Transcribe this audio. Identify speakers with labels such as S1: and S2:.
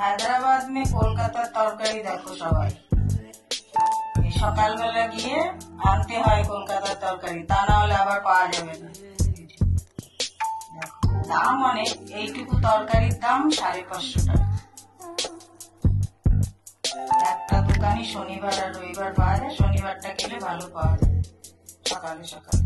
S1: হায়দ্রাবাদ में কলকাতার তরকারি দেখো সবাই এই সকালবেলা গিয়ে আনতে হয় কলকাতার তরকারি, তা না হলে আবার পাওয়া যাবে না। দাম অনেক, এইটুকু তরকারির দাম 550 টাকা। একটা দোকানই শনিবার আর রবিবার পাওয়া যায়, শনিবারটা গেলে ভালো পাওয়া যায় সকালে সকালে।